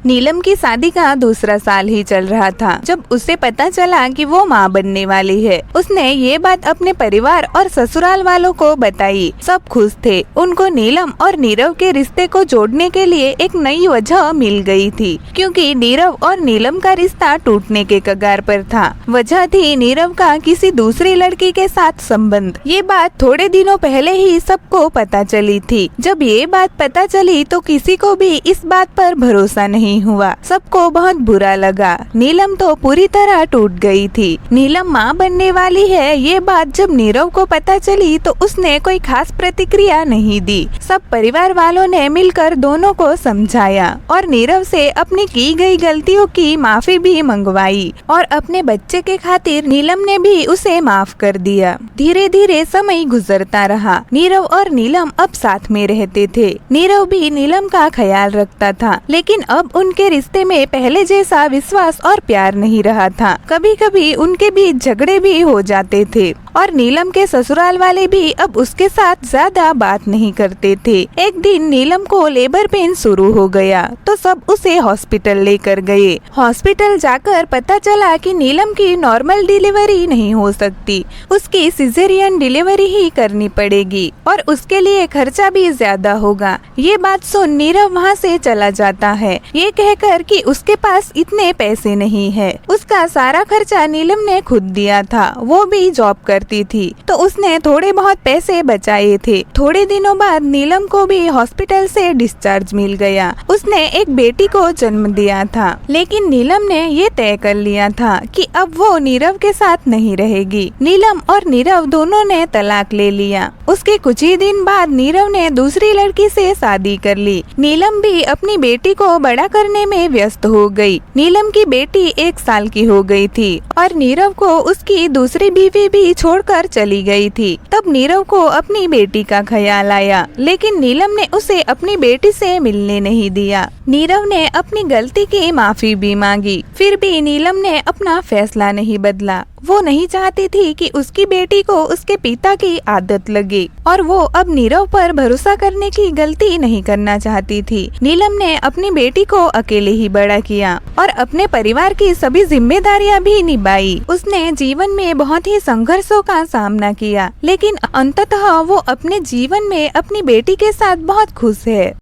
नीलम की शादी का दूसरा साल ही चल रहा था जब उसे पता चला कि वो माँ बनने वाली है। उसने ये बात अपने परिवार और ससुराल वालों को बताई। सब खुश थे। उनको नीलम और नीरव के रिश्ते को जोड़ने के लिए एक नई वजह मिल गई थी, क्योंकि नीरव और नीलम का रिश्ता टूटने के कगार पर था। वजह थी नीरव का किसी दूसरी लड़की के साथ संबंध। ये बात थोड़े दिनों पहले ही सबको पता चली थी। जब ये बात पता चली तो किसी को भी इस बात पर भरोसा नहीं हुआ। सबको बहुत बुरा लगा। नीलम तो पूरी तरह टूट गई थी। नीलम माँ बनने वाली है, ये बात जब नीरव को पता चली तो उसने कोई खास प्रतिक्रिया नहीं दी। सब परिवार वालों ने मिलकर दोनों को समझाया और नीरव से अपनी की गई गलतियों की माफी भी मंगवाई और अपने बच्चे के खातिर नीलम ने भी उसे माफ कर दिया। धीरे धीरे समय गुजरता रहा। नीरव और नीलम अब साथ में रहते थे। नीरव भी नीलम का ख्याल रखता था, लेकिन अब उनके रिश्ते में पहले जैसा विश्वास और प्यार नहीं रहा था। कभी कभी उनके बीच झगड़े भी हो जाते थे और नीलम के ससुराल वाले भी अब उसके साथ ज्यादा बात नहीं करते थे। एक दिन नीलम को लेबर पेन शुरू हो गया तो सब उसे हॉस्पिटल लेकर गए। हॉस्पिटल जाकर पता चला कि नीलम की नॉर्मल डिलीवरी नहीं हो सकती, उसकी सिजेरियन डिलीवरी ही करनी पड़ेगी और उसके लिए खर्चा भी ज्यादा होगा। ये बात सुन नीरव वहाँ से चला जाता है, ये कहकर कि उसके पास इतने पैसे नहीं है। उसका सारा खर्चा नीलम ने खुद दिया था। वो भी जॉब करती थी तो उसने थोड़े बहुत पैसे बचाए थे। थोड़े दिनों बाद नीलम को भी हॉस्पिटल से डिस्चार्ज मिल गया। उसने एक बेटी को जन्म दिया था, लेकिन नीलम ने ये तय कर लिया था कि अब वो नीरव के साथ नहीं रहेगी। नीलम और नीरव दोनों ने तलाक ले लिया। उसके कुछ ही दिन बाद नीरव ने दूसरी लड़की से शादी कर ली। नीलम भी अपनी बेटी को बड़ा करने में व्यस्त हो गई। नीलम की बेटी 1 साल की हो गई थी और नीरव को उसकी दूसरी बीवी भी छोड़कर चली गई थी। तब नीरव को अपनी बेटी का ख्याल आया, लेकिन नीलम ने उसे अपनी बेटी से मिलने नहीं दिया। नीरव ने अपनी गलती की माफी भी मांगी, फिर भी नीलम ने अपना फैसला नहीं बदला। वो नहीं चाहती थी कि उसकी बेटी को उसके पिता की आदत लगे और वो अब नीरव पर भरोसा करने की गलती नहीं करना चाहती थी। नीलम ने अपनी बेटी को अकेले ही बड़ा किया और अपने परिवार की सभी जिम्मेदारियां भी निभाई। उसने जीवन में बहुत ही संघर्षों का सामना किया, लेकिन अंततः वो अपने जीवन में अपनी बेटी के साथ बहुत खुश है।